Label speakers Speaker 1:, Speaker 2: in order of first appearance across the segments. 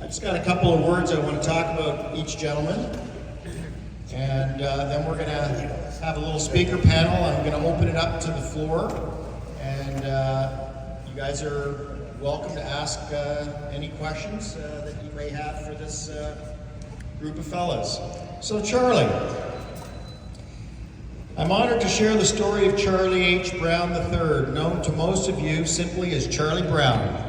Speaker 1: I just got a couple of words I want to talk about each gentleman, and then we're going to have a little speaker panel. I'm going to open it up to the floor, and you guys are welcome to ask any questions that you may have for this group of fellas. So Charlie, I'm honored to share the story of Charlie H. Brown III, known to most of you simply as Charlie Brown.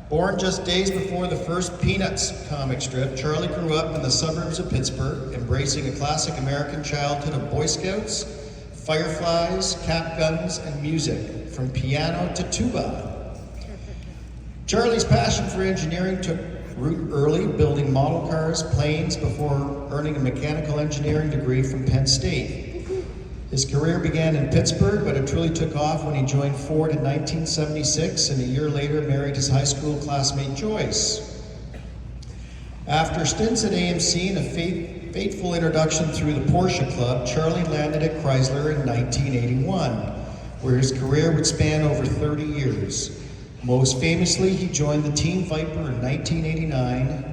Speaker 1: Born just days before the first Peanuts comic strip, Charlie grew up in the suburbs of Pittsburgh, embracing a classic American childhood of Boy Scouts, fireflies, cap guns, and music, from piano to tuba. Charlie's passion for engineering took root early, building model cars, planes, before earning a mechanical engineering degree from Penn State. His career began in Pittsburgh, but it truly took off when he joined Ford in 1976, and a year later married his high school classmate Joyce. After stints at AMC and a fateful introduction through the Porsche Club, Charlie landed at Chrysler in 1981, where his career would span over 30 years. Most famously, he joined the Team Viper in 1989.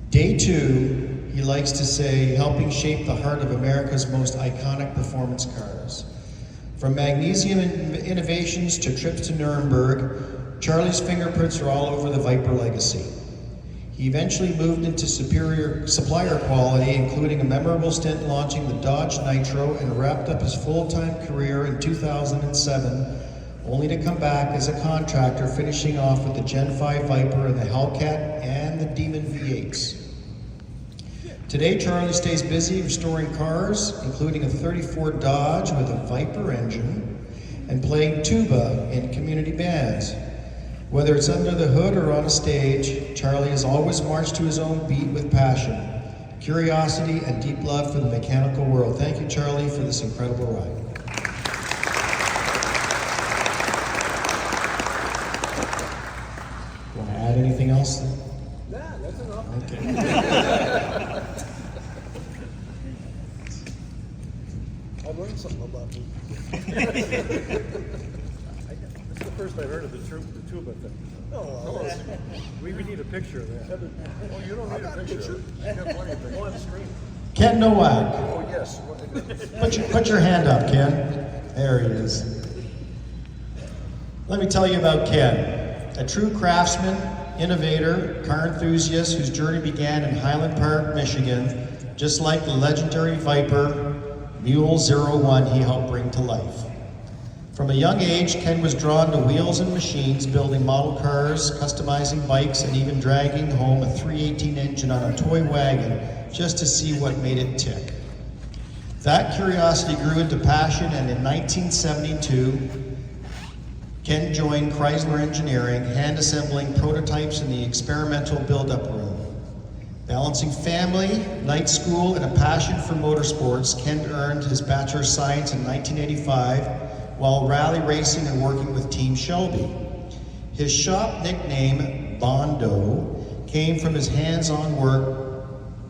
Speaker 1: Day two, he likes to say, helping shape the heart of America's most iconic performance cars. From magnesium innovations to trips to Nuremberg, Charlie's fingerprints are all over the Viper legacy. He eventually moved into superior supplier quality, including a memorable stint launching the Dodge Nitro, and wrapped up his full-time career in 2007, only to come back as a contractor, finishing off with the Gen 5 Viper and the Hellcat and the Demon V8s. Today, Charlie stays busy restoring cars, including a 34 Dodge with a Viper engine, and playing tuba in community bands. Whether it's under the hood or on a stage, Charlie has always marched to his own beat with passion, curiosity, and deep love for the mechanical world. Thank you, Charlie, for this incredible ride. Want to add anything else?
Speaker 2: Nah, that's enough.
Speaker 1: Okay.
Speaker 2: I learned something about me. This is the first I've heard of the tuba thing. Oh, we need a picture of that. Oh, you don't need a picture. I have plenty of pictures. On the screen.
Speaker 1: Ken Nowak.
Speaker 2: Oh, yes.
Speaker 1: Put your hand up, Ken. There he is. Let me tell you about Ken, a true craftsman, innovator, car enthusiast whose journey began in Highland Park, Michigan, just like the legendary Viper Mule 01 he helped bring to life. From a young age, Ken was drawn to wheels and machines, building model cars, customizing bikes, and even dragging home a 318 engine on a toy wagon just to see what made it tick. That curiosity grew into passion, and in 1972, Ken joined Chrysler Engineering, hand assembling prototypes in the experimental build-up room. Balancing family, night school, and a passion for motorsports, Ken earned his Bachelor of Science in 1985 while rally racing and working with Team Shelby. His shop nickname, Bondo, came from his hands-on work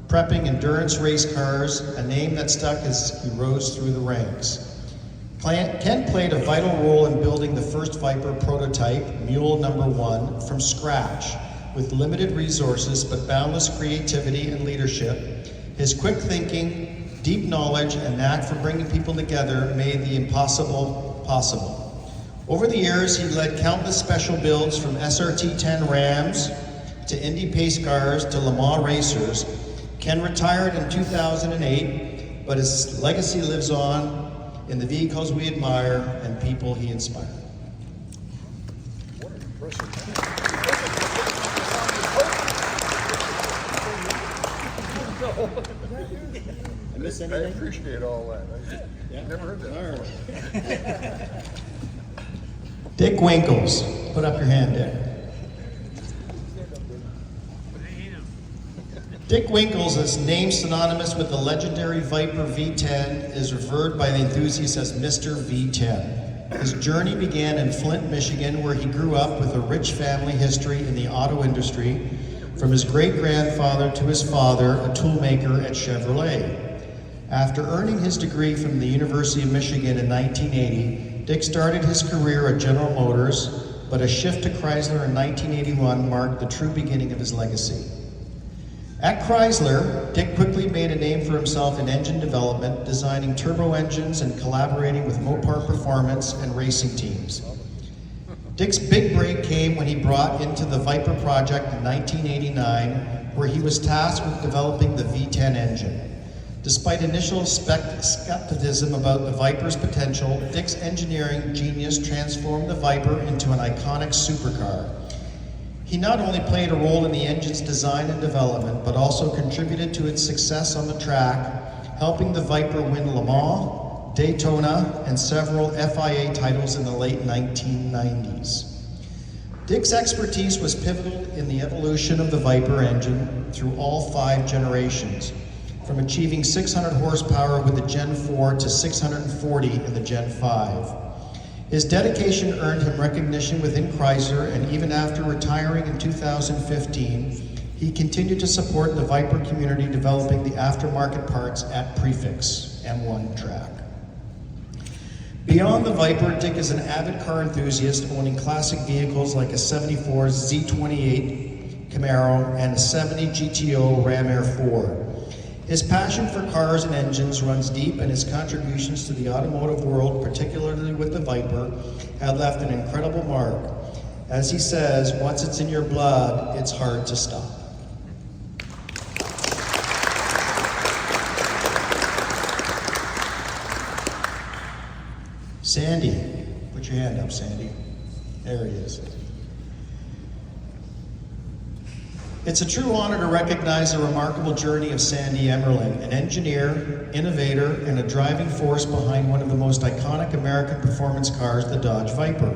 Speaker 1: prepping endurance race cars, a name that stuck as he rose through the ranks. Ken played a vital role in building the first Viper prototype, Mule #1, from scratch. With limited resources but boundless creativity and leadership, his quick thinking, deep knowledge, and knack for bringing people together made the impossible possible. Over the years, he led countless special builds from SRT-10 Rams to Indy pace cars to Le Mans racers. Ken retired in 2008, but his legacy lives on in the vehicles we admire and people he inspired.
Speaker 2: What an impressive.
Speaker 1: I miss
Speaker 2: I
Speaker 1: anything?
Speaker 2: appreciate all that. I never heard that.
Speaker 1: All right. Dick Winkles. Put up your hand, Dick. Dick Winkles, is name synonymous with the legendary Viper V10, is referred by the enthusiasts as Mr. V10. His journey began in Flint, Michigan, where he grew up with a rich family history in the auto industry, from his great-grandfather to his father, a toolmaker at Chevrolet. After earning his degree from the University of Michigan in 1980, Dick started his career at General Motors, but a shift to Chrysler in 1981 marked the true beginning of his legacy. At Chrysler, Dick quickly made a name for himself in engine development, designing turbo engines and collaborating with Mopar performance and racing teams. Dick's big break came when he brought into the Viper project in 1989, where he was tasked with developing the V10 engine. Despite initial skepticism about the Viper's potential, Dick's engineering genius transformed the Viper into an iconic supercar. He not only played a role in the engine's design and development, but also contributed to its success on the track, helping the Viper win Le Mans, Daytona, and several FIA titles in the late 1990s. Dick's expertise was pivotal in the evolution of the Viper engine through all 5 generations, from achieving 600 horsepower with the Gen 4 to 640 in the Gen 5. His dedication earned him recognition within Chrysler, and even after retiring in 2015, he continued to support the Viper community, developing the aftermarket parts at Prefix M1 track. Beyond the Viper, Dick is an avid car enthusiast, owning classic vehicles like a 74 Z28 Camaro and a 70 GTO Ram Air 4. His passion for cars and engines runs deep, and his contributions to the automotive world, particularly with the Viper, have left an incredible mark. As he says, once it's in your blood, it's hard to stop. Sandy, put your hand up, Sandy. There he is. It's a true honor to recognize the remarkable journey of Sandy Emerling, an engineer, innovator, and a driving force behind one of the most iconic American performance cars, the Dodge Viper.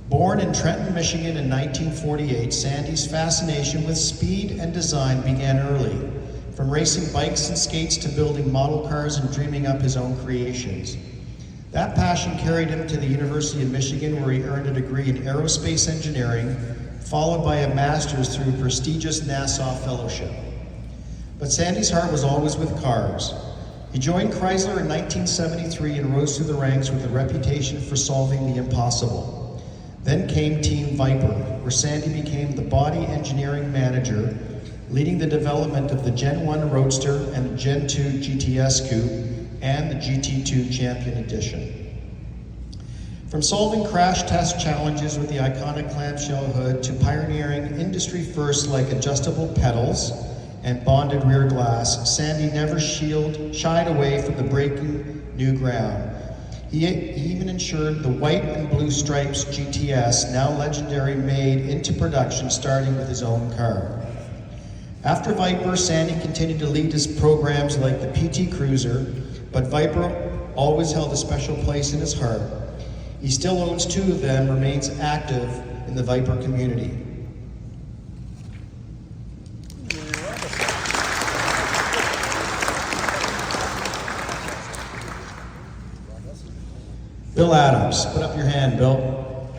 Speaker 1: Born in Trenton, Michigan in 1948, Sandy's fascination with speed and design began early, from racing bikes and skates to building model cars and dreaming up his own creations. That passion carried him to the University of Michigan, where he earned a degree in aerospace engineering, followed by a master's through a prestigious Nassau Fellowship. But Sandy's heart was always with cars. He joined Chrysler in 1973 and rose through the ranks with a reputation for solving the impossible. Then came Team Viper, where Sandy became the body engineering manager, leading the development of the Gen 1 Roadster and the Gen 2 GTS Coupe and the GT2 Champion Edition. From solving crash test challenges with the iconic clamshell hood to pioneering industry firsts like adjustable pedals and bonded rear glass, Sandy never shied away from the breaking new ground. He even ensured the white and blue stripes GTS, now legendary, made into production, starting with his own car. After Viper, Sandy continued to lead his programs like the PT Cruiser, but Viper always held a special place in his heart. He still owns 2 of them, remains active in the Viper community. Bill Adams, put up your hand, Bill.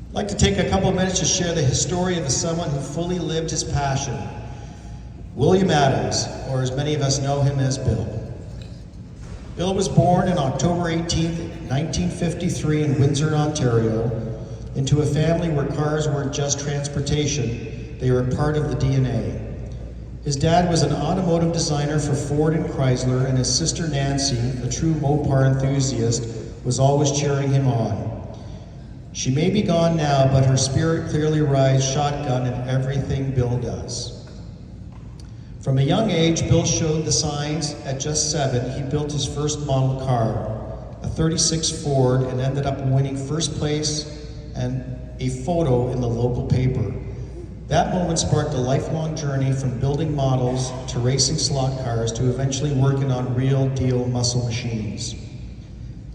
Speaker 1: I'd like to take a couple of minutes to share the story of someone who fully lived his passion. William Adams, or as many of us know him as Bill. Bill was born on October 18, 1953 in Windsor, Ontario, into a family where cars weren't just transportation, they were part of the DNA. His dad was an automotive designer for Ford and Chrysler, and his sister Nancy, a true Mopar enthusiast, was always cheering him on. She may be gone now, but her spirit clearly rides shotgun in everything Bill does. From a young age, Bill showed the signs. At just 7, he built his first model car, a 36 Ford, and ended up winning first place and a photo in the local paper. That moment sparked a lifelong journey from building models to racing slot cars to eventually working on real deal muscle machines.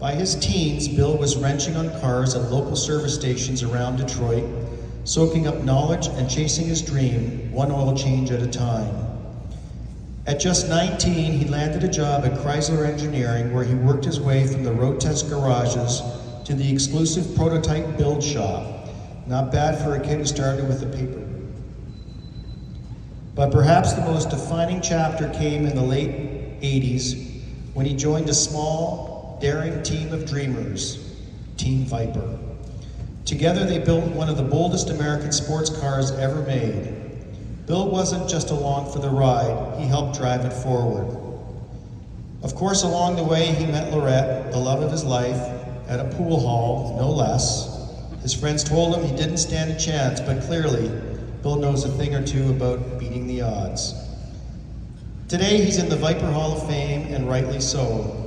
Speaker 1: By his teens, Bill was wrenching on cars at local service stations around Detroit, soaking up knowledge and chasing his dream, one oil change at a time. At just 19, he landed a job at Chrysler Engineering, where he worked his way from the road test garages to the exclusive prototype build shop. Not bad for a kid who started with a paper. But perhaps the most defining chapter came in the late 80s when he joined a small daring team of dreamers, Team Viper. Together they built one of the boldest American sports cars ever made. Bill wasn't just along for the ride, he helped drive it forward. Of course, along the way he met Lorette, the love of his life, at a pool hall, no less. His friends told him he didn't stand a chance, but clearly, Bill knows a thing or two about beating the odds. Today he's in the Viper Hall of Fame, and rightly so.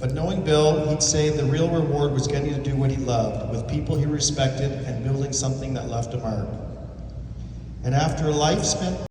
Speaker 1: But knowing Bill, he'd say the real reward was getting to do what he loved, with people he respected and building something that left a mark. And after a life spent